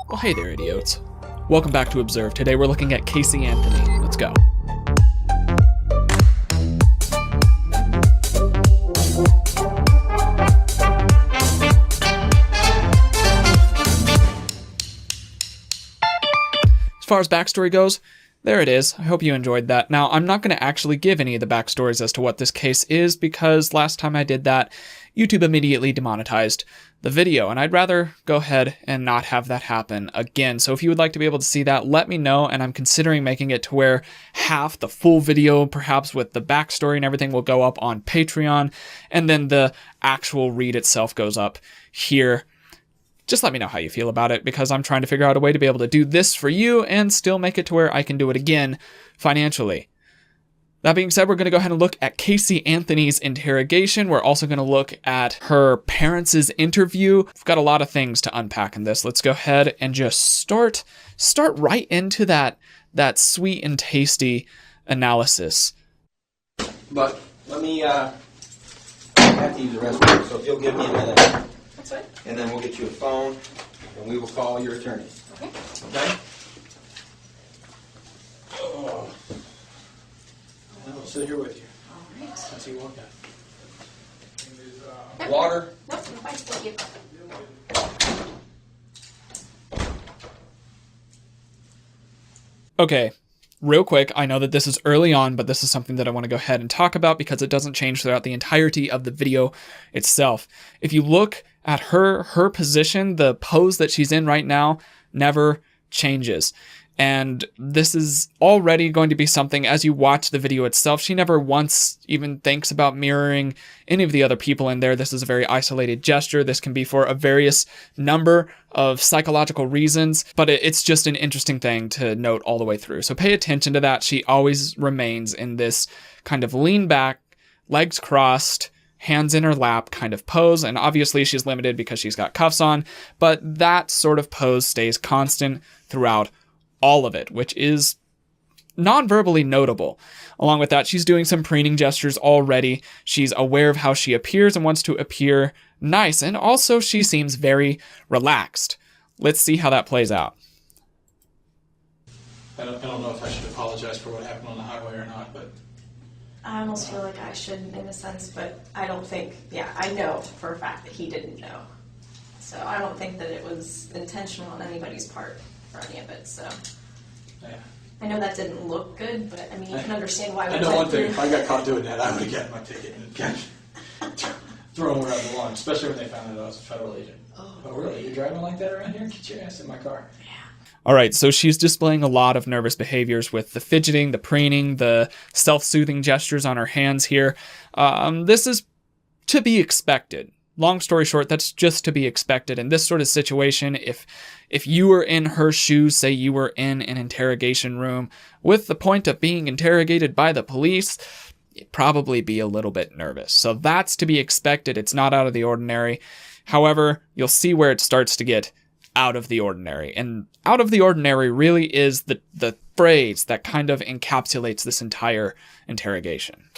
Well, hey there, idiots. Welcome back to Observe. Today we're looking at Casey Anthony. Let's go. As far as backstory goes, there it is. I hope you enjoyed that. Now, I'm not going to actually give any of the backstories as to what this case is because last time I did that, YouTube immediately demonetized the video, and I'd rather go ahead and not have that happen again. So if you would like to be able to see that, let me know, and I'm considering making it to where half the full video, perhaps with the backstory and everything, will go up on Patreon, and then the actual read itself goes up here. Just let me know how you feel about it, because I'm trying to figure out a way to be able to do this for you and still make it to where I can do it again financially. That being said, we're going to go ahead and look at Casey Anthony's interrogation. We're also going to look at her parents' interview. We've got a lot of things to unpack in this. Let's go ahead and just start right into that sweet and tasty analysis. But let me, I have to use the restroom, so if you'll give me a minute. That's right. And then we'll get you a phone, and we will call your attorney. Okay. Okay? Oh. I'll sit here with you. All right. That's how you walk out. Water? Nope, I'm fine. Thank you. Okay, real quick, I know that this is early on, but this is something that I want to go ahead and talk about because it doesn't change throughout the entirety of the video itself. If you look at her position, the pose that she's in right now never changes. And this is already going to be something, as you watch the video itself, she never once even thinks about mirroring any of the other people in there. This is a very isolated gesture. This can be for a various number of psychological reasons, but it's just an interesting thing to note all the way through. So pay attention to that. She always remains in this kind of lean back, legs crossed, hands in her lap kind of pose, and obviously she's limited because she's got cuffs on, but that sort of pose stays constant throughout all of it, which is non-verbally notable. Along with that, she's doing some preening gestures already. She's aware of how she appears and wants to appear nice, and also she seems very relaxed. Let's see how that plays out. I don't know if I should apologize for what happened on the highway or not, but I almost feel like I should in a sense, but I don't think, I know for a fact that he didn't know. So I don't think that it was intentional on anybody's part for any of it, so. yeah. I know that didn't look good, but I mean, you can understand why we I know went one thing, through. if I got caught doing that, I would have gotten my ticket and thrown where I belong, especially when they found out I was a federal agent. Oh, really? You're driving like that around here? Get your ass in my car. Yeah. All right, so she's displaying a lot of nervous behaviors with the fidgeting, the preening, the self-soothing gestures on her hands here. This is to be expected. Long story short, that's just to be expected in this sort of situation. If you were in her shoes, say you were in an interrogation room with the point of being interrogated by the police, you'd probably be a little bit nervous. So that's to be expected. It's not out of the ordinary. However, you'll see where it starts to get out of the ordinary. And out of the ordinary really is the phrase that kind of encapsulates this entire interrogation.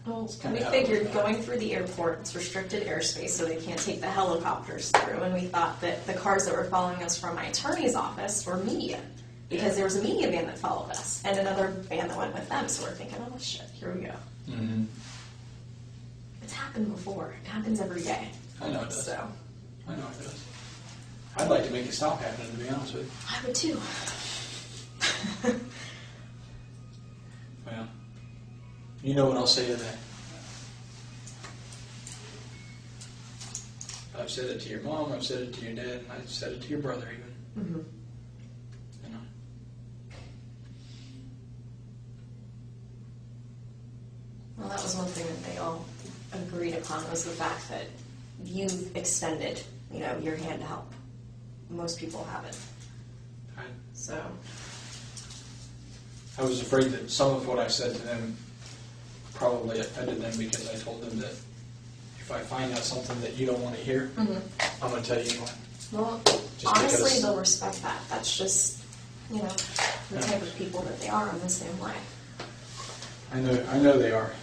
Well, we figured going through the airport, it's restricted airspace, so they can't take the helicopters through, and we thought that the cars that were following us from my attorney's office were media, because there was a media van that followed us, and another van that went with them, so we're thinking, oh shit, here we go. Mm-hmm. It's happened before. It happens every day. I know it does. So, I know it does. I'd like to make it stop happening, to be honest with you. I would too. Well, you know what I'll say to that. I've said it to your mom, I've said it to your dad, and I've said it to your brother even. Mm-hmm. You know. Well, that was one thing that they all agreed upon, was the fact that you've extended, your hand to help. Most people haven't. So. I was afraid that some of what I said to them probably offended them, because I told them that if I find out something that you don't want to hear, Mm-hmm. I'm going to tell you anyway. Well, Just honestly, because- they'll respect that. That's just, the type of people that they are in the same way. I know they are.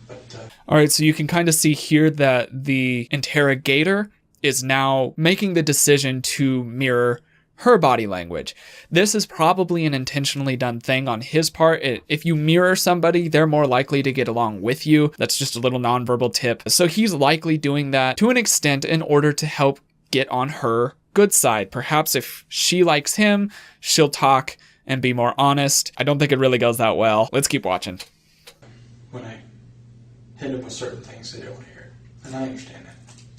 But All right, so you can kind of see here that the interrogator is now making the decision to mirror her body language. This is probably an intentionally done thing on his part. If you mirror somebody, they're more likely to get along with you. That's just a little nonverbal tip. So he's likely doing that to an extent in order to help get on her good side. Perhaps if she likes him, she'll talk and be more honest. I don't think it really goes that well. Let's keep watching. When I hit them with certain things, they don't want to hear it. And I understand that.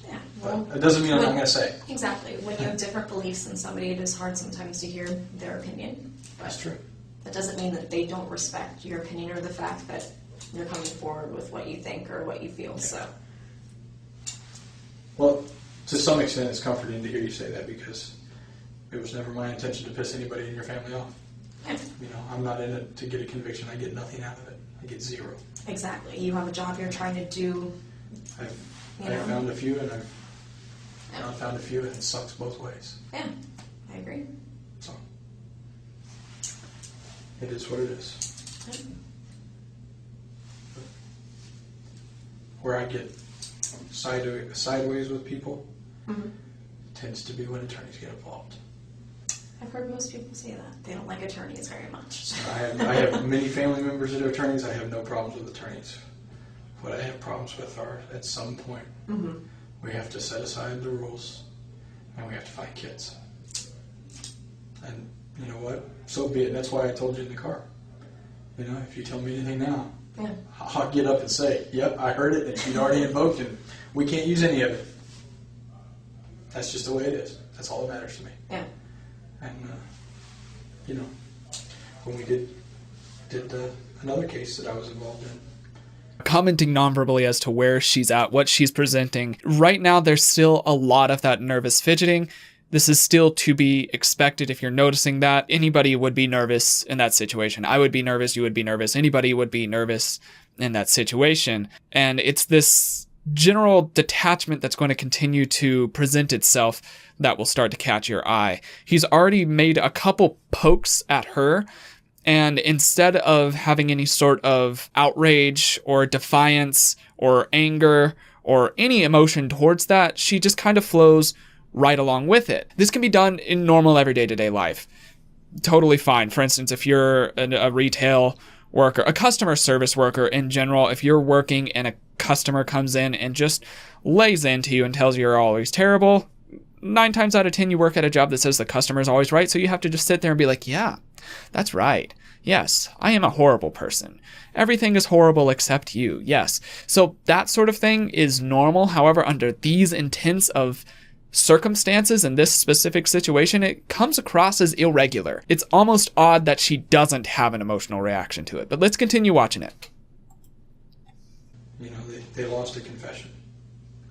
Yeah, well, But it doesn't mean I'm not going to say it. exactly. When you have different beliefs than somebody, it is hard sometimes to hear their opinion. That's true. That doesn't mean that they don't respect your opinion or the fact that you're coming forward with what you think or what you feel. So, Well, to some extent, it's comforting to hear you say that because it was never my intention to piss anybody in your family off. yeah, You know, I'm not in it to get a conviction. I get nothing out of it. I get zero. exactly. You have a job you're trying to do. I've found a few, and I've not found a few, and it sucks both ways. Yeah, I agree. So it is what it is. Where I get sideways with people tends to be when attorneys get involved. I've heard most people say that. They don't like attorneys very much. I have many family members that are attorneys. I have no problems with attorneys. What I have problems with are, at some point, we have to set aside the rules and we have to find kids. And you know what? So be it. That's why I told you in the car. You know, if you tell me anything now, Yeah. I'll get up and say, yep, I heard it, and she'd already invoked it. We can't use any of it. That's just the way it is. That's all that matters to me. Yeah. And, you know, when we did another case that I was involved in, Commenting nonverbally as to where she's at, what she's presenting. Right now, there's still a lot of that nervous fidgeting. This is still to be expected. If you're noticing that, anybody would be nervous in that situation. I would be nervous, you would be nervous, anybody would be nervous in that situation. And it's this general detachment that's going to continue to present itself that will start to catch your eye. He's already made a couple pokes at her, and instead of having any sort of outrage or defiance or anger or any emotion towards that, she just kind of flows right along with it. This can be done in normal everyday to-day life. Totally fine. For instance, if you're a retail worker, a customer service worker in general, if you're working and a customer comes in and just lays into you and tells you you're always terrible, 9 times out of 10 you work at a job that says the customer is always right, so you have to just sit there and be like, yeah, that's right. Yes, I am a horrible person. Everything is horrible except you. Yes. So that sort of thing is normal. However, under these intense of circumstances in this specific situation, it comes across as irregular. It's almost odd that she doesn't have an emotional reaction to it. But let's continue watching it. you know, they lost a confession.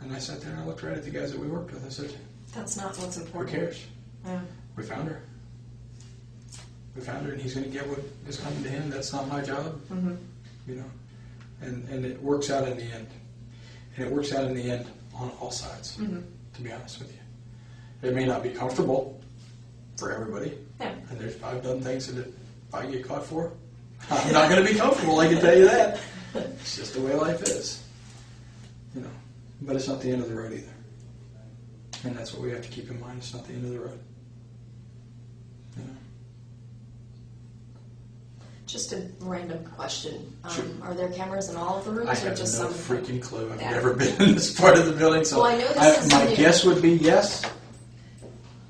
And I sat there and I looked right at the guys that we worked with. I said, That's not what's who important. cares? Yeah. We found her. We found her, and he's going to get what is coming to him. That's not my job. You know, and it works out in the end. And it works out in the end on all sides, to be honest with you. It may not be comfortable for everybody. Yeah. And I've done things that if I get caught for, I'm not going to be comfortable, I can tell you that. It's just the way life is. You know, but it's not the end of the road either. And that's what we have to keep in mind. It's not the end of the road. You know. Just a random question. Sure. Are there cameras in all of the rooms, I or have just no some? freaking clue. I've Yeah. never been in this part of the building, so Well, I know this is my new. guess would be yes.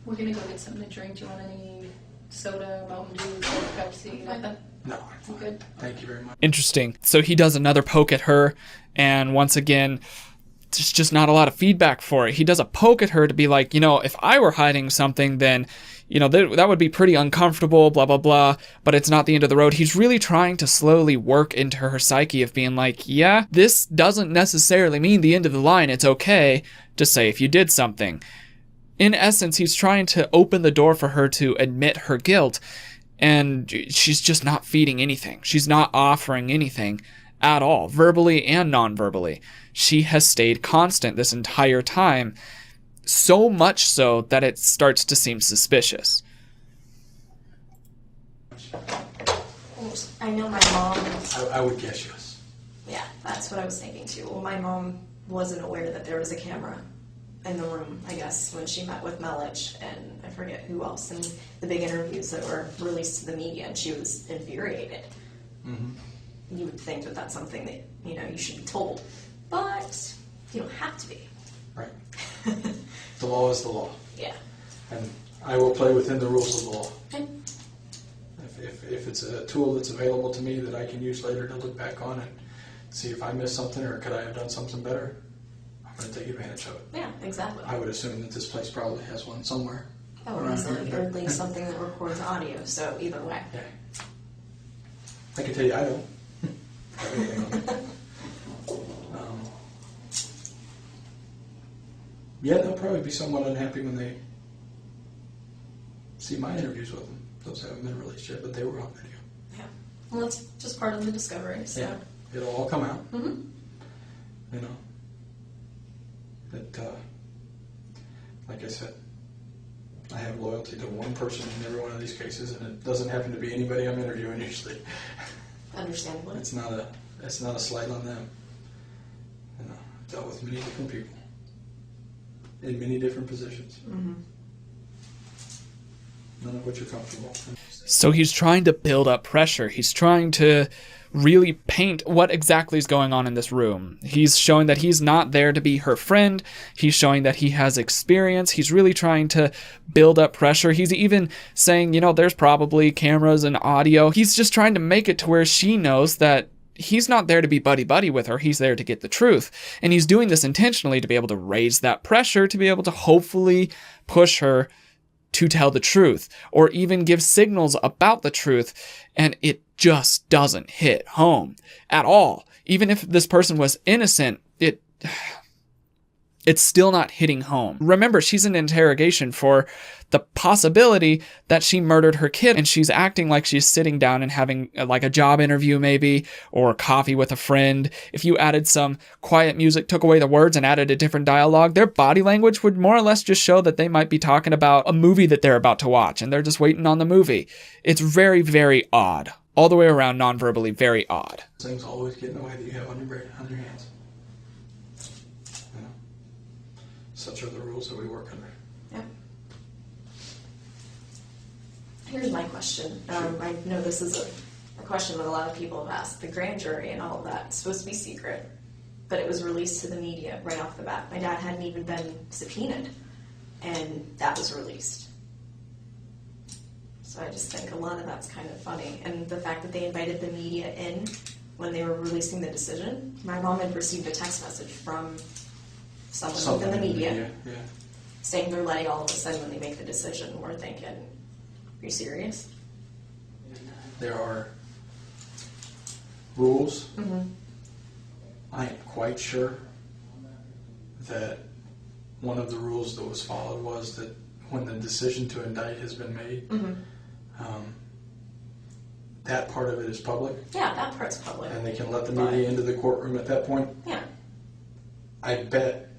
We're gonna go get something to drink. Do you want any soda, Mountain Dew, Coke, Pepsi, nothing? No, I'm You fine. good? Thank you very much. Interesting. So he does another poke at her, and once again, there's just not a lot of feedback for it. He does a poke at her to be like, you know, if I were hiding something, then, you know, that would be pretty uncomfortable, blah, blah, blah, but it's not the end of the road. He's really trying to slowly work into her psyche of being like, yeah, this doesn't necessarily mean the end of the line. It's okay to say if you did something. In essence, he's trying to open the door for her to admit her guilt, and she's just not feeding anything. She's not offering anything at all, verbally and non-verbally. She has stayed constant this entire time, so much so that it starts to seem suspicious. I know my mom. I would guess yes. Yeah, that's what I was thinking too. Well, my mom wasn't aware that there was a camera in the room, I guess, when she met with Melich and I forget who else, and the big interviews that were released to the media, and she was infuriated. You would think that that's something that, you know, you should be told, but you don't have to be. Right. The law is the law. Yeah. And I will play within the rules of the law. Okay. If it's a tool that's available to me that I can use later to look back on and see if I missed something or could I have done something better, I'm going to take advantage of it. Yeah, exactly. I would assume that this place probably has one somewhere. Oh, around easily, here. or at least something that records audio, so either way. Yeah. I can tell you I don't have anything on it. Yeah, they'll probably be somewhat unhappy when they see my interviews with them. Those haven't been released yet, but they were on video. Yeah. Well, that's just part of the discovery, so. Yeah, it'll all come out. Mm-hmm. You know, that like I said, I have loyalty to one person in every one of these cases, and it doesn't happen to be anybody I'm interviewing usually. Understandably. It's not a slight on them. You know, I've dealt with many different people in many different positions. Mm-hmm. None of which are comfortable. So he's trying to build up pressure. He's trying to really paint what exactly is going on in this room. He's showing that he's not there to be her friend. He's showing that he has experience. He's really trying to build up pressure. He's even saying, you know, there's probably cameras and audio. He's just trying to make it to where she knows that he's not there to be buddy-buddy with her. He's there to get the truth. And he's doing this intentionally to be able to raise that pressure, to be able to hopefully push her to tell the truth, or even give signals about the truth, and it just doesn't hit home at all. Even if this person was innocent, it's still not hitting home. Remember, she's in interrogation for the possibility that she murdered her kid, and she's acting like she's sitting down and having like a job interview maybe, or coffee with a friend. If you added some quiet music, took away the words, and added a different dialogue, their body language would more or less just show that they might be talking about a movie that they're about to watch, and they're just waiting on the movie. It's very, very odd. All the way around, non-verbally, very odd. Things always get in the way that you have on your hands. You know? Such are the rules that we work under. Yep. Here's my question. I know this is a question that a lot of people have asked. The grand jury and all of that is supposed to be secret, but it was released to the media right off the bat. My dad hadn't even been subpoenaed, and that was released. So I just think a lot of that's kind of funny. And the fact that they invited the media in when they were releasing the decision. My mom had received a text message from someone within the media saying they're letting all of us in when they make the decision. We're thinking, are you serious? There are rules. Mm-hmm. I am quite sure that one of the rules that was followed was that when the decision to indict has been made, that part of it is public. Yeah, that part's public. And they can let the media into the courtroom at that point. Yeah. I bet,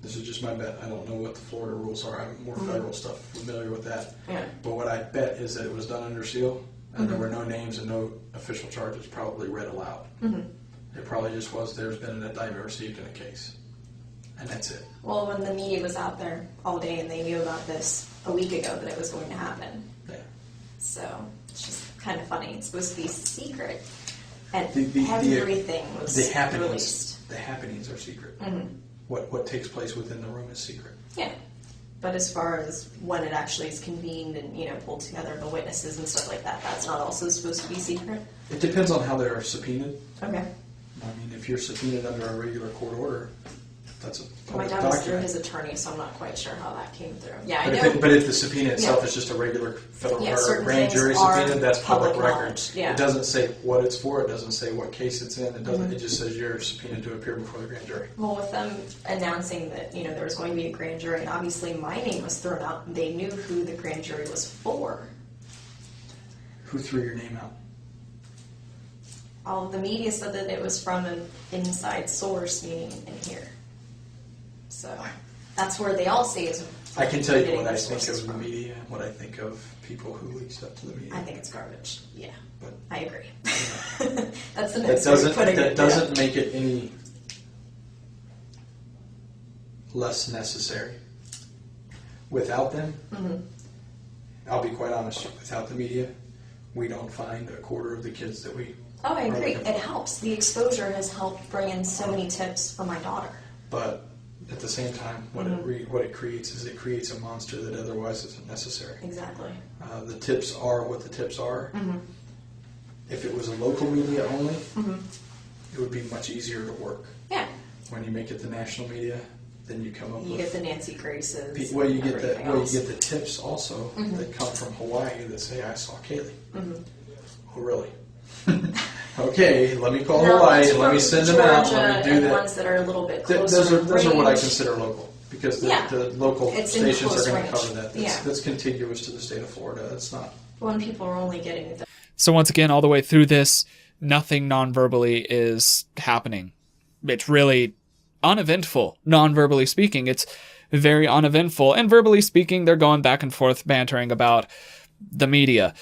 this is just my bet, I don't know what the Florida rules are, I'm more federal stuff, familiar with that. Yeah. But what I bet is that it was done under seal, and there were no names and no official charges probably read aloud. It probably just was, there's been an indictment received in a case. And that's it. Well, when the media was out there all day and they knew about this a week ago that it was going to happen. Yeah. So it's just kind of funny. It's supposed to be secret, and The everything was happenings, released. The happenings are secret. What takes place within the room is secret. Yeah. But as far as when it actually is convened and, you know, pulled together the witnesses and stuff like that, that's not also supposed to be secret? It depends on how they're subpoenaed. Okay. I mean, if you're subpoenaed under a regular court order, that's a My public dad was through document. his attorney, so I'm not quite sure how that came through. Yeah, I But know. if the subpoena itself is just a regular federal or certain grand jury things are subpoena, that's public public record. knowledge, yeah. It doesn't say what it's for. It doesn't say what case it's in. It doesn't. It just says you're subpoenaed to appear before the grand jury. Well, with them announcing that, you know, there was going to be a grand jury, and obviously my name was thrown out, and they knew who the grand jury was for. Who threw your name out? All of the media said that it was from an inside source, meaning in here. So that's where they all say is. I can tell you getting what I their think sources of the from. media and what I think of people who leak stuff to the media. I think it's garbage. Yeah, But I agree. That's the that next way of putting it. doesn't make it any less necessary. Without them, I'll be quite honest, without the media, we don't find a quarter of the kids that we Oh, I are agree. looking It for. helps. The exposure has helped bring in so many tips for my daughter. But at the same time, what it creates is it creates a monster that otherwise isn't necessary. Exactly. The tips are what the tips are. If it was a local media only, it would be much easier to work. Yeah. When you make it the national media, then you come up You with get the Nancy Graces. well, you get everything the else. tips also that come from Hawaii that say I saw Kaylee. Oh, really? Okay, let me call Now, Hawaii ones and let me from send them out. Georgia Let me do and that. ones that are a little bit closer Those are what I range. consider local because the, Yeah. the local It's in stations close are going to range. cover that. That's contiguous to the state of Florida. It's not. When people are only getting the So once again, all the way through this, nothing non-verbally is happening. It's really uneventful, non-verbally speaking. It's very uneventful. And verbally speaking, they're going back and forth bantering about the media.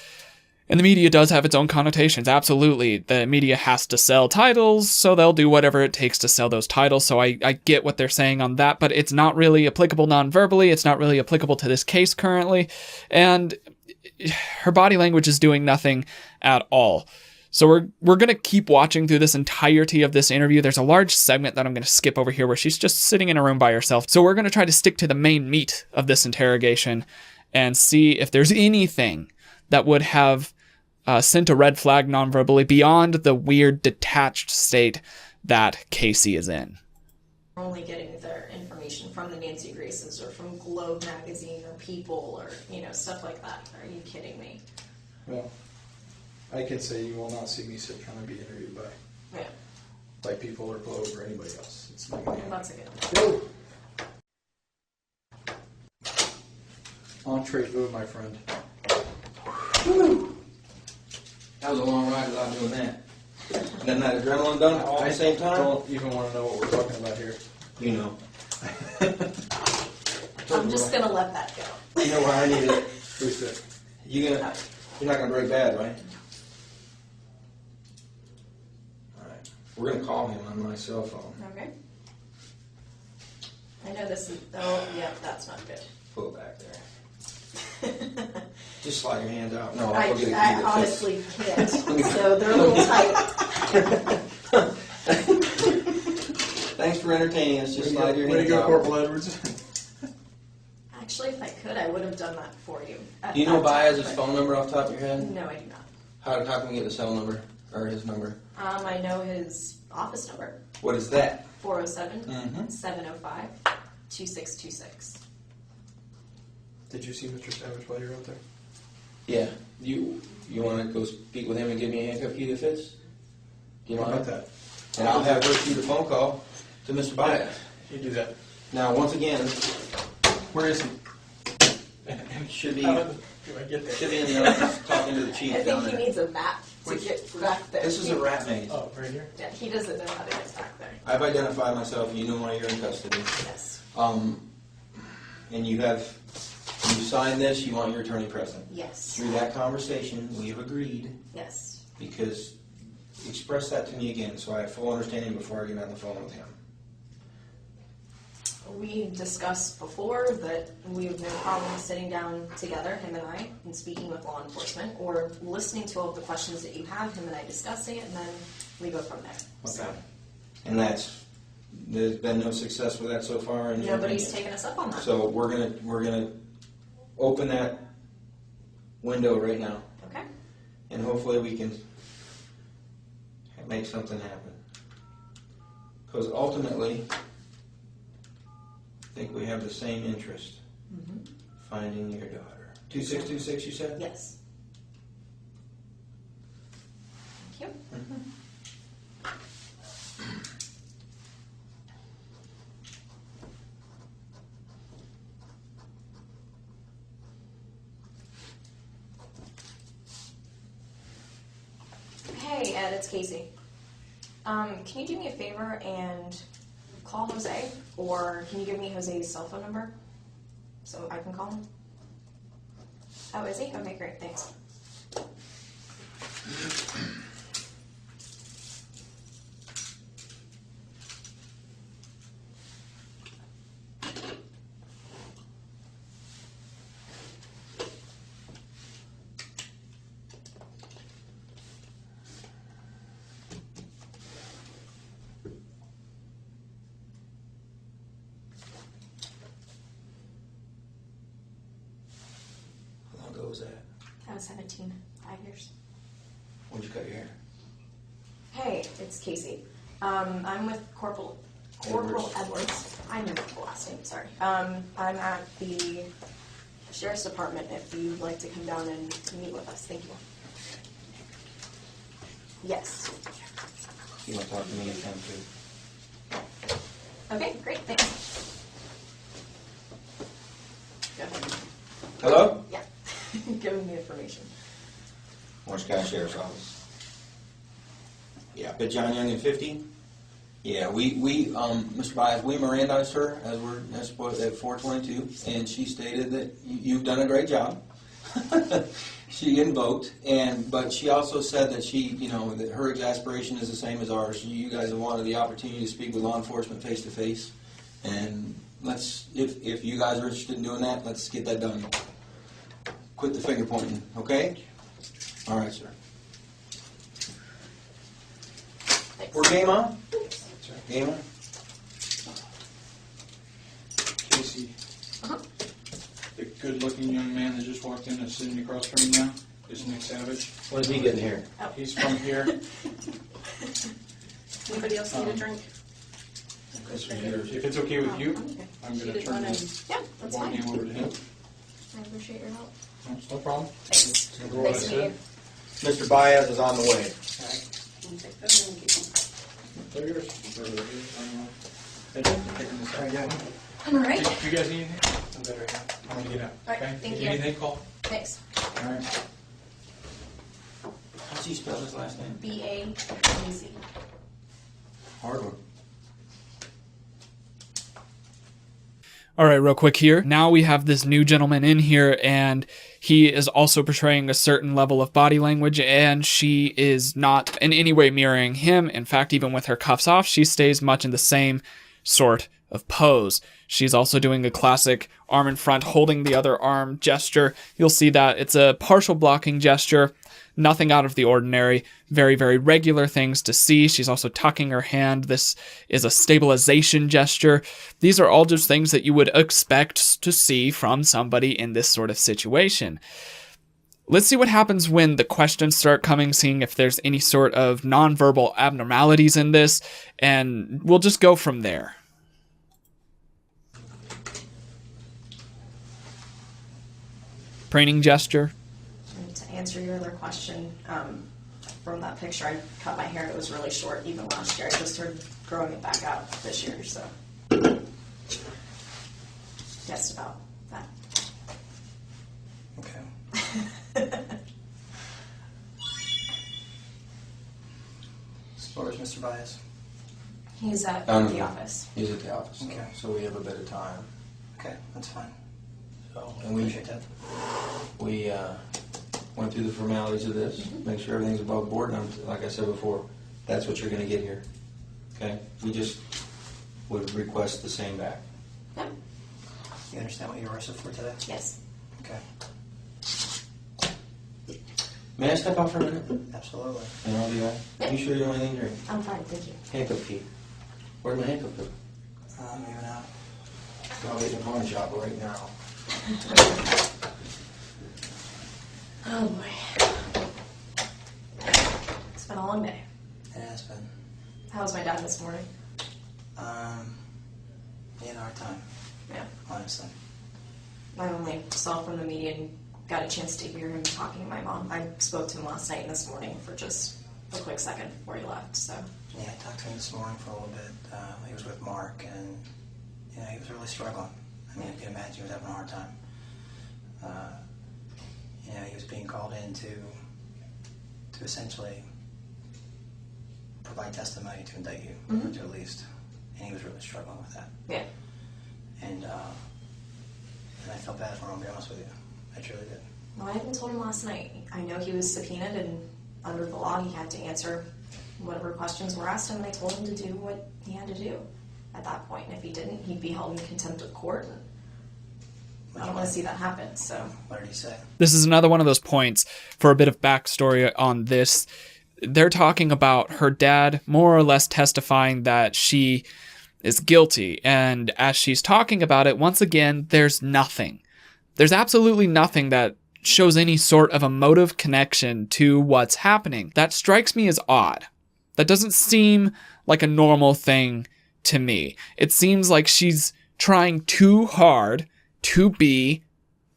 And the media does have its own connotations, absolutely. The media has to sell titles, so they'll do whatever it takes to sell those titles. So I get what they're saying on that, but it's not really applicable non-verbally. It's not really applicable to this case currently. And her body language is doing nothing at all. So we're going to keep watching through this entirety of this interview. There's a large segment that I'm going to skip over here where she's just sitting in a room by herself. So we're going to try to stick to the main meat of this interrogation and see if there's anything that would have sent a red flag non-verbally beyond the weird detached state that Casey is in. only getting their information from the Nancy Graces or from Globe magazine or People or stuff like that. Are you kidding me? Well, I can say you will not see me sit down and be interviewed Yeah. by People or Globe or anybody else. It's not going to Well, happen. that's a good one. Entree food, my friend. That was a long ride without doing that. And then that adrenaline done all at the same I time? don't even want to know what we're talking about here. You know. I'm just gonna let that go. You know why I need it. Who's that? You're not gonna break bad, right? Alright. We're gonna call him on my cell phone. Okay. I know this is. Oh, yeah, that's not good. Pull it back there. Just slide your hands out. No, I I'll get a key I that honestly can't. So they're a little tight. Thanks for entertaining us. Just slide your Way to hands go, out. Corporal Edwards. Actually, if I could, I would have done that for you. Do you know Baez's phone number off the top of your head? No, I do not. How can we get the cell number? Or his number? I know his office number. What is that? 407-705-2626. Did you see Mr. Savage while you were out there? Yeah. You want to go speak with him and give me a handcuff key that fits? Do you How mind? about that? And I'll have her shoot a phone call to Mr. Baez. You do that. Now, once again, Where is he? should be How do I get there? should be in the office talking to the I chief think down he there. needs a map to get back there. This is a rat maze. Oh, right here. Yeah, he doesn't know how to get back there. I've identified myself. You know why you're in custody. Yes. And you signed this. You want your attorney present. Yes. Through that conversation, we have agreed Yes. because express that to me again so I have full understanding before I get on the phone with him. We discussed before that we have no problem sitting down together, him and I, and speaking with law enforcement, or listening to all of the questions that you have, him and I discussing it, and then we go from there. Okay. And there's been no success with that so far. In your Nobody's opinion? taken us up on that. So we're gonna open that window right now, Okay. and hopefully we can make something happen. Because ultimately, I think we have the same interest: finding your daughter. 2626, you said? Yes. Thank you. Hey, Ed, it's Casey. Can you do me a favor and call Jose, or can you give me Jose's cell phone number so I can call him? Oh, is he? Okay, great, thanks. was that? I was 17, 5 years. When'd you cut your hair? Hey, it's Casey. I'm with Corporal Edwards. I know the last name, sorry. I'm at the Sheriff's Department if you'd like to come down and meet with us. Thank you. Yes. You want to talk to me anytime too? Okay, great, thanks. Go ahead. Hello? Yeah. Give me the information. Orange County Sheriff's Office. Yeah, but John Young at 50? Yeah, we Mr. Bias, we Mirandized her as at 422, and she stated that you've done a great job. She invoked, but she also said that that her exasperation is the same as ours. You guys have wanted the opportunity to speak with law enforcement face to face, and if you guys are interested in doing that, let's get that done. Quit the finger pointing, okay? All right, sir. Thanks. We're game on? Game on? Casey, Uh-huh. the good-looking young man that just walked in is sitting across from you now is Nick Savage. What is he getting here? He's from here. Anybody else need a drink? This was yours. If it's okay with you, Okay. I'm She going to did turn one the Yeah, that's ball fine. game over to him. I appreciate your help. No, it's no problem. Thanks. Remember what I Nice to meet said? you. Mr. Baez is on the way. I'll take those and keep them. They're yours. I don't know. Hey, taking this out. All right. Do you guys need anything? I'm better right now. I'm going to get out. All right, Okay? thank If you. Anything, call. Thanks. All right. How's he spell his last name? B-A-E-Z. Hard one. All right, real quick here. Now we have this new gentleman in here, and he is also portraying a certain level of body language, and she is not in any way mirroring him. In fact, even with her cuffs off, she stays much in the same sort of pose. She's also doing a classic arm in front, holding the other arm gesture. You'll see that it's a partial blocking gesture. Nothing out of the ordinary. Very, very regular things to see. She's also tucking her hand. This is a stabilization gesture. These are all just things that you would expect to see from somebody in this sort of situation. Let's see what happens when the questions start coming, seeing if there's any sort of nonverbal abnormalities in this, and we'll just go from there. Preening gesture. And to answer your other question, from that picture, I cut my hair. It was really short even last year. I just started growing it back out this year, so just about that. Okay. As far as Mr. Bias? He's at No. the office. He's at the office, Okay. so we have a bit of time. Okay, that's fine. So, I and we appreciate that. went through the formalities of this, make sure everything's above board, and like I said before, that's what you're going to get here. Okay? We just would request the same back. Yep. You understand what you were arrested for today? Yes. Okay, May I step out for a minute? absolutely. And I'll be back. Yeah. You sure you don't want anything to drink? I'm fine, thank you. Handcuff key. Where's my handcuff key? Moving out. I'll be at the pawn shop right now. Oh boy. It's been a long day. It has been. How was my dad this morning? He had a hard time, Yeah. honestly. I only saw from the media and got a chance to hear him talking to my mom. I spoke to him last night and this morning for just a quick second before he left, so. Yeah, I talked to him this morning for a little bit. He was with Mark, and he was really struggling. I mean, I can imagine he was having a hard time. He was being called in to essentially provide testimony to indict you, or to at least, and he was really struggling with that. Yeah. And I felt bad for him, to be honest with you. I truly did. Well, I even told him last night. I know he was subpoenaed, and under the law, he had to answer whatever questions were asked him, and I told him to do what he had to do at that point. And if he didn't, he'd be held in contempt of court. And I don't want to see that happen, so. What did he say? This is another one of those points for a bit of backstory on this. They're talking about her dad more or less testifying that she is guilty. And as she's talking about it, once again, there's nothing. There's absolutely nothing that shows any sort of emotive connection to what's happening. That strikes me as odd. That doesn't seem like a normal thing to me. It seems like she's trying too hard to be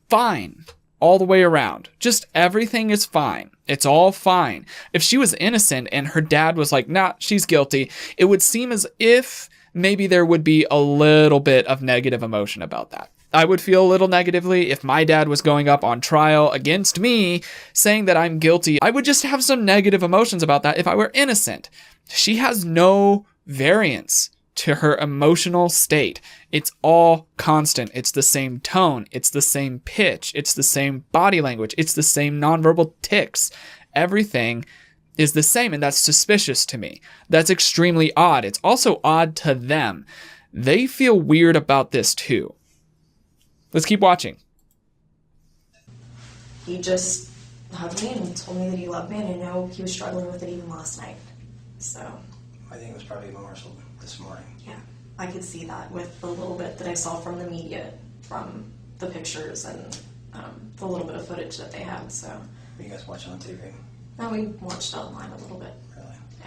fine all the way around. Just everything is fine. It's all fine. If she was innocent and her dad was like, nah, she's guilty, it would seem as if maybe there would be a little bit of negative emotion about that. I would feel a little negatively if my dad was going up on trial against me saying that I'm guilty. I would just have some negative emotions about that if I were innocent. She has no variance to her emotional state. It's all constant. It's the same tone. It's the same pitch. It's the same body language. It's the same nonverbal tics. Everything is the same, and that's suspicious to me. That's extremely odd. It's also odd to them. They feel weird about this too. Let's keep watching. He just hugged me and told me that he loved me, and I know he was struggling with it even last night. So I think it was probably even worse this morning. yeah, I could see that with the little bit that I saw from the media, from the pictures and the little bit of footage that they had. So Were you guys watching on TV? now we watched online a little bit. Really? Yeah.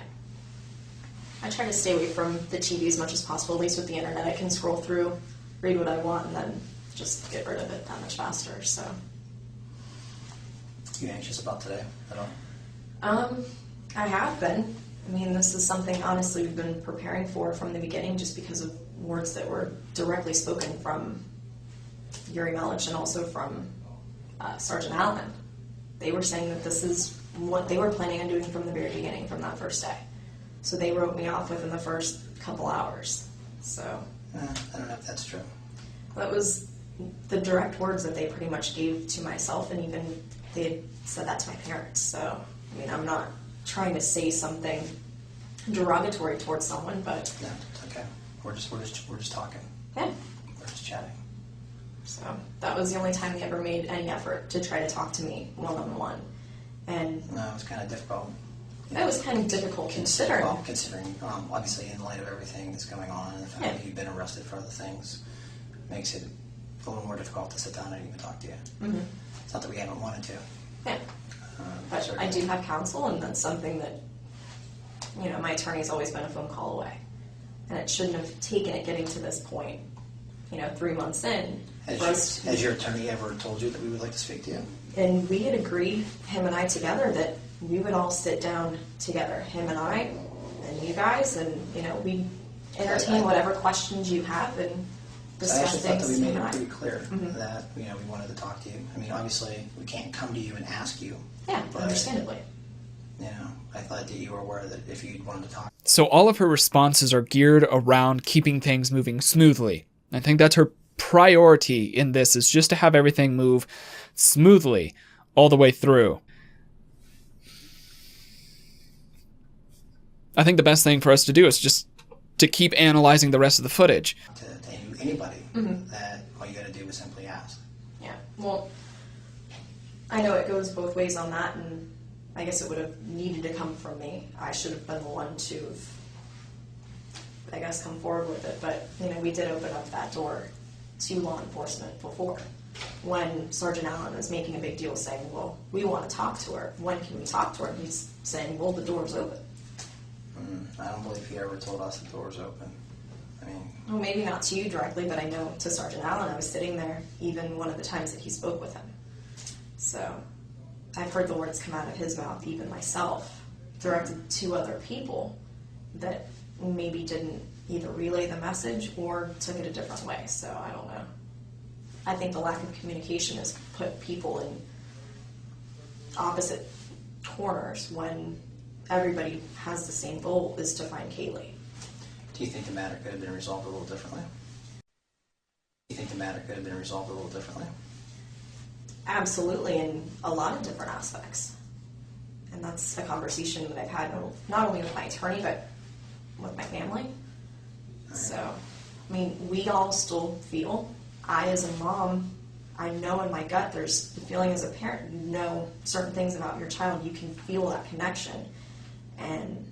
I try to stay away from the TV as much as possible. At least with the internet, I can scroll through, read what I want, and then just get rid of it that much faster. So You anxious about today at all? I have been. I mean, this is something, honestly, we've been preparing for from the beginning just because of words that were directly spoken from Yuri Melich and also from Sergeant Allen. They were saying that this is what they were planning on doing from the very beginning, from that first day. So they wrote me off within the first couple hours. So I don't know if that's true. that was the direct words that they pretty much gave to myself, and even they had said that to my parents. So, I mean, I'm not trying to say something derogatory towards someone, but No, it's okay. We're just talking. yeah. We're just chatting. So that was the only time they ever made any effort to try to talk to me one-on-one. And No, it was kind of difficult. that was kind of difficult considering. Well, considering, obviously, in light of everything that's going on and the fact Yeah. that you've been arrested for other things, makes it a little more difficult to sit down and even talk to you. Mm-hmm. It's not that we haven't wanted to. Yeah. But certainly. I do have counsel, and that's something that, you know, my attorney's always been a phone call away. And it shouldn't have taken it getting to this point, you know, 3 months in. for us to- Has your attorney ever told you that we would like to speak to you? And we had agreed, him and I together, that we would all sit down together, him and I, and you guys, and, you know, we'd entertain whatever questions you have and I discuss actually thought that things. we made him it and I. pretty clear Mhm. that, you know, we wanted to talk to you. I mean, obviously, we can't come to you and ask you. Yeah, But, understandably. You know, I thought that you were aware that if you wanted to talk. So all of her responses are geared around keeping things moving smoothly. I think that's her priority in this, is just to have everything move smoothly all the way through. I think the best thing for us to do is just to keep analyzing the rest of the footage. To anybody, Mm-hmm. that all you got to do is simply ask. Yeah, well, I know it goes both ways on that, and I guess it would have needed to come from me. I should have been the one to, I guess, come forward with it. But, you know, we did open up that door to law enforcement before, when Sergeant Allen was making a big deal saying, well, we want to talk to her. When can we talk to her? And he's saying, well, the door's open. I don't believe he ever told us the door was open. I mean, Well, maybe not to you directly, but I know to Sergeant Allen. I was sitting there even one of the times that he spoke with him. So I've heard the words come out of his mouth, even myself, directed to other people that maybe didn't either relay the message or took it a different way. So I don't know. I think the lack of communication has put people in opposite corners when everybody has the same goal, is to find Kaylee. do you think the matter could have been resolved a little differently? Do you think the matter could have been resolved a little differently? Absolutely, in a lot of different aspects. And that's a conversation that I've had not only with my attorney, but with my family. So, I mean, we all still feel, I as a mom, I know in my gut, there's the feeling as a parent, you know certain things about your child, you can feel that connection. And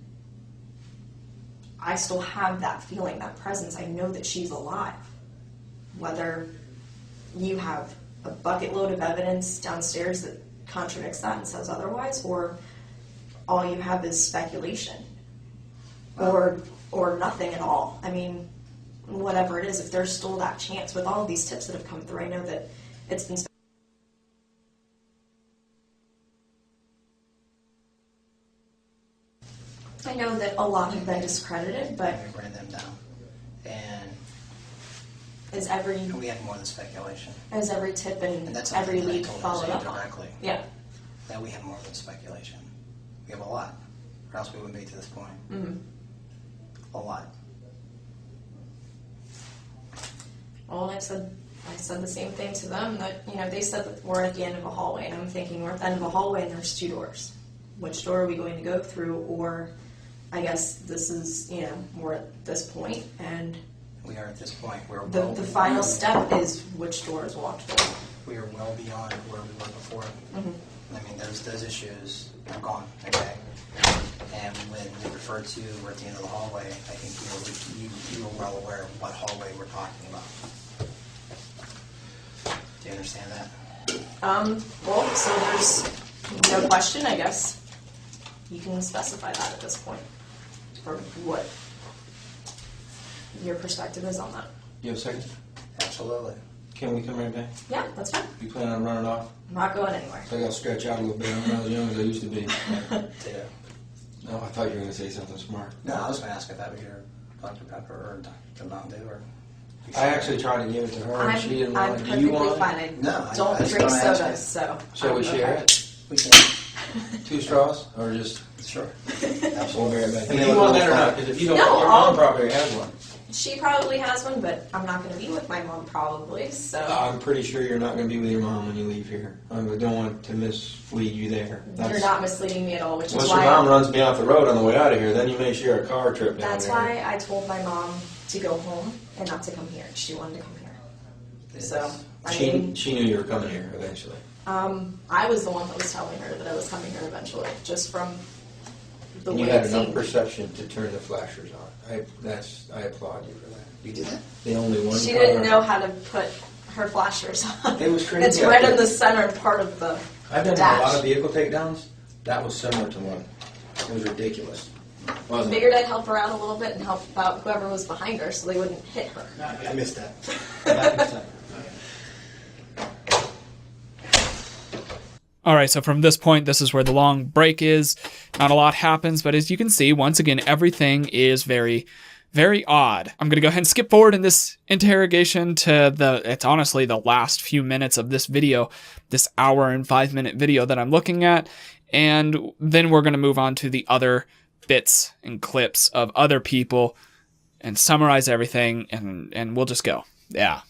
I still have that feeling, that presence. I know that she's alive. Whether you have a bucket load of evidence downstairs that contradicts that and says otherwise, or all you have is speculation, or nothing at all. I mean, whatever it is, if there's still that chance with all of these tips that have come through, I know that it's been. I know that a lot have been discredited, but We ran them down. And we had more than speculation. is every tip and that's every something that I lead told followed Jose up on? directly. Yeah. That we have more than speculation. We have a lot, or else we wouldn't be to this point. Mm-hmm. A lot. Well, and I said the same thing to them, that, you know, they said that we're at the end of a hallway, and I'm thinking we're at the end of a hallway and there's 2 doors. Which door are we going to go through? Or I guess this is, you know, we're at this point, and We are at this point. We're the well, final step is which door is walked through. we are well beyond where we were before. Mhm. I mean, those issues are gone, okay? And when we refer to we're at the end of the hallway, I think you are well aware of what hallway we're talking about. Do you understand that? Well, so there's no question, I guess. You can specify that at this point, or what your perspective is on that. You have a second? Absolutely. Can we come right back? Yeah, that's fine. You plan on running off? I'm not going anywhere. I gotta stretch out a little bit. I'm not as young as I used to be. Yeah. No, I thought you were gonna say something smart. No, I was going to ask if that was your Dr. Pepper or Dr. Mountain Dew or. I actually tried to give it to her and she didn't I'm want it. Do you perfectly want fine. it? No, I Don't just drink wanna ask sodas, you. so. Shall we I'm share okay. it? We can. 2 straws? Or just... Sure. We'll be Absolutely. right back. If you want that or not, because if you don't, No, your I'll- mom probably has one. She probably has one, but I'm not going to be with my mom probably, so. I'm pretty sure you're not going to be with your mom when you leave here. I don't want to mislead you there. You're not misleading me at all, which is Unless why. your mom runs me off the road on the way out of here, then you may share a car trip down That's there. why I told my mom to go home and not to come here. She wanted to come here. So, I mean, She knew you were coming here eventually. I was the one that was telling her that I was coming here eventually, just from the And way you had it enough seemed. perception to turn the flashers on. I applaud you for that. You did that? The only one. She car- didn't know how to put her flashers on. It was crazy It's out right there. in the center part of the I've done a dash. lot of vehicle takedowns. That was similar to one. It was ridiculous. Wasn't it? Figured I'd help her out a little bit and help out whoever was behind her so they wouldn't hit her. I missed that. All right, so from this point, this is where the long break is. Not a lot happens, but as you can see, once again, everything is very, very odd. I'm going to go ahead and skip forward in this interrogation to it's honestly the last few minutes of this video, this 1 and 5 minute video that I'm looking at. And then we're going to move on to the other bits and clips of other people and summarize everything, and we'll just go. Yeah.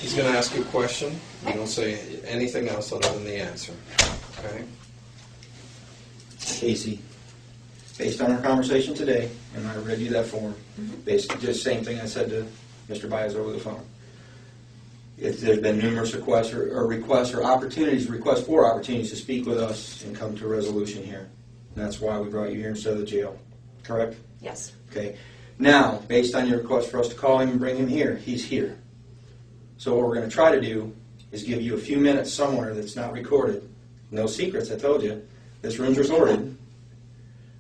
He's going to ask you a question. You don't say anything else other than the answer. Okay? Casey, based on our conversation today, and I read you that form, basically just same thing I said to Mr. Baez over the phone. If there's been numerous requests or opportunities to speak with us and come to a resolution here. And that's why we brought you here instead of the jail. Correct? Yes. Okay. Now, based on your request for us to call him and bring him here, he's here. So what we're going to try to do is give you a few minutes somewhere that's not recorded. No secrets, I told you. This room's recorded.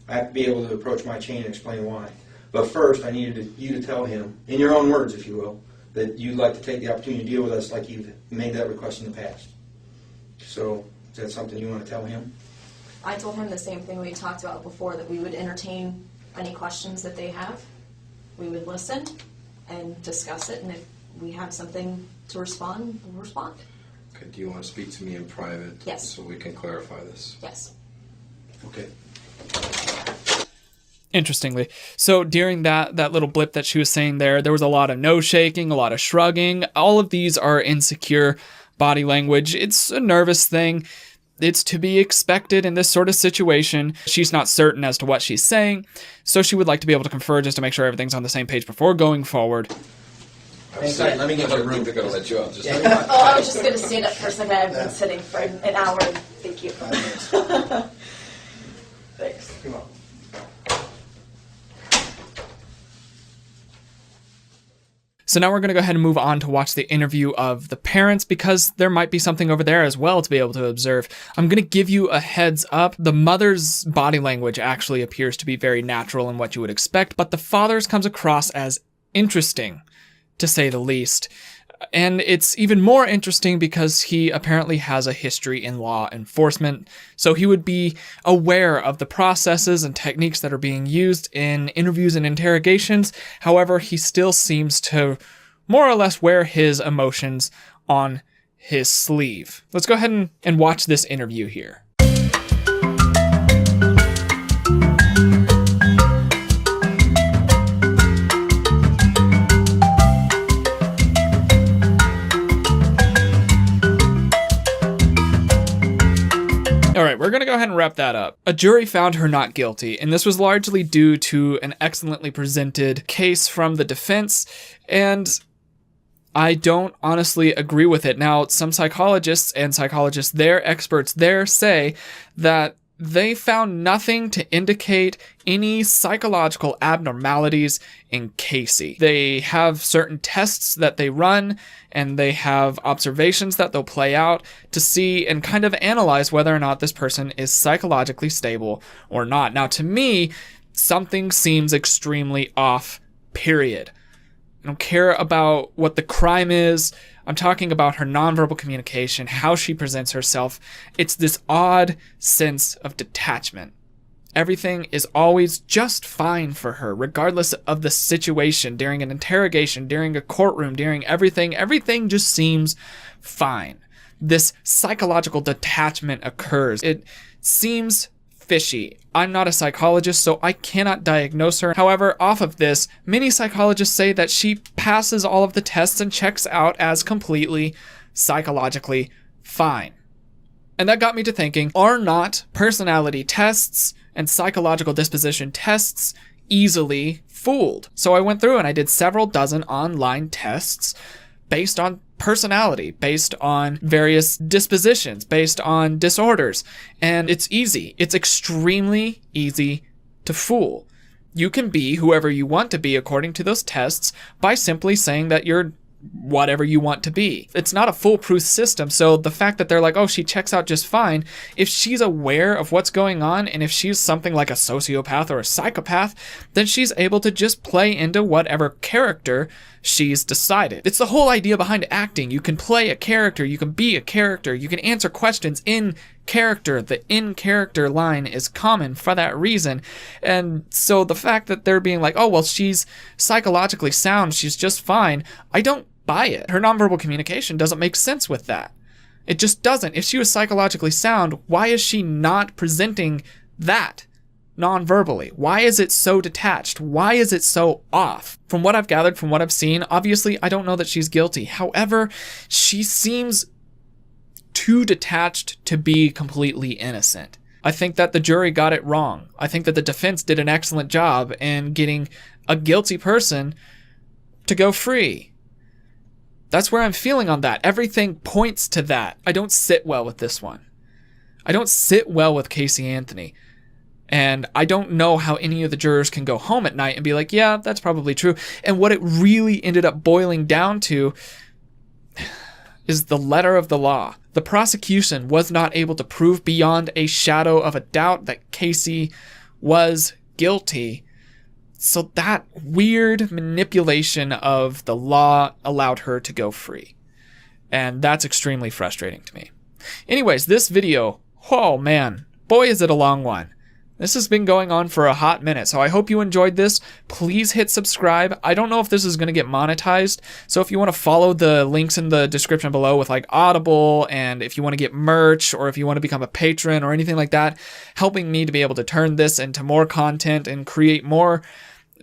I have to be able to approach my chain and explain why. But first, I needed you to tell him, in your own words, if you will, that you'd like to take the opportunity to deal with us like you've made that request in the past. So, is that something you want to tell him? I told him the same thing we talked about before, that we would entertain any questions that they have. We would listen and discuss it, and if we have something to respond, we'll respond. Okay. Do you want to speak to me in private? Yes. So we can clarify this. Yes. Okay. Interestingly. So during that little blip that she was saying there was a lot of nose shaking, a lot of shrugging. All of these are insecure body language. It's a nervous thing. It's to be expected in this sort of situation. She's not certain as to what she's saying, so she would like to be able to confer just to make sure everything's on the same page before going forward. Inside, let me get you a room. They're going to let you out. Just Oh, I was just going to stand up for a second. I've been sitting for an hour. Thank you. 5 minutes. Thanks. Come on. So now we're going to go ahead and move on to watch the interview of the parents, because there might be something over there as well to be able to observe. I'm going to give you a heads up. The mother's body language actually appears to be very natural and what you would expect, but the father's comes across as interesting, to say the least. And it's even more interesting because he apparently has a history in law enforcement, so he would be aware of the processes and techniques that are being used in interviews and interrogations. However, he still seems to more or less wear his emotions on his sleeve. Let's go ahead and watch this interview here. Alright, we're going to go ahead and wrap that up. A jury found her not guilty, and this was largely due to an excellently presented case from the defense, and I don't honestly agree with it. Now, some psychologists, their experts there, say that they found nothing to indicate any psychological abnormalities in Casey. They have certain tests that they run, and they have observations that they'll play out to see and kind of analyze whether or not this person is psychologically stable or not. Now, to me, something seems extremely off, period. I don't care about what the crime is. I'm talking about her nonverbal communication, how she presents herself. It's this odd sense of detachment. Everything is always just fine for her, regardless of the situation, during an interrogation, during a courtroom, during everything. Everything just seems fine. This psychological detachment occurs. It seems fishy. I'm not a psychologist, so I cannot diagnose her. However, off of this, many psychologists say that she passes all of the tests and checks out as completely psychologically fine. And that got me to thinking, are not personality tests and psychological disposition tests easily fooled? So I went through and I did several dozen online tests based on personality, based on various dispositions, based on disorders. And it's easy. It's extremely easy to fool. You can be whoever you want to be according to those tests by simply saying that you're whatever you want to be. It's not a foolproof system, so the fact that they're like, oh, she checks out just fine, if she's aware of what's going on, and if she's something like a sociopath or a psychopath, then she's able to just play into whatever character she's decided. It's the whole idea behind acting. You can play a character, you can be a character, you can answer questions in character. The in character line is common for that reason. And so the fact that they're being like, oh, well, she's psychologically sound, she's just fine, I don't buy it. Her nonverbal communication doesn't make sense with that. It just doesn't. If she was psychologically sound, why is she not presenting that non-verbally? Why is it so detached? Why is it so off? From what I've gathered, from what I've seen, obviously I don't know that she's guilty. However, she seems too detached to be completely innocent. I think that the jury got it wrong. I think that the defense did an excellent job in getting a guilty person to go free. That's where I'm feeling on that. Everything points to that. I don't sit well with this one. I don't sit well with Casey Anthony. And I don't know how any of the jurors can go home at night and be like, yeah, that's probably true. And what it really ended up boiling down to is the letter of the law. The prosecution was not able to prove beyond a shadow of a doubt that Casey was guilty. So that weird manipulation of the law allowed her to go free. And that's extremely frustrating to me. Anyways, this video, oh man, boy is it a long one. This has been going on for a hot minute, so I hope you enjoyed this. Please hit subscribe. I don't know if this is going to get monetized, so if you want to follow the links in the description below with like Audible, and if you want to get merch, or if you want to become a patron or anything like that, helping me to be able to turn this into more content and create more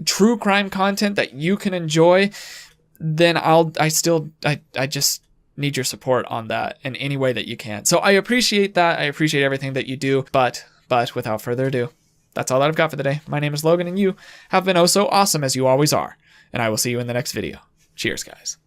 true crime content that you can enjoy, then I just need your support on that in any way that you can. So I appreciate that. I appreciate everything that you do, but without further ado, that's all that I've got for today. My name is Logan, and you have been oh so awesome as you always are, and I will see you in the next video. Cheers, guys.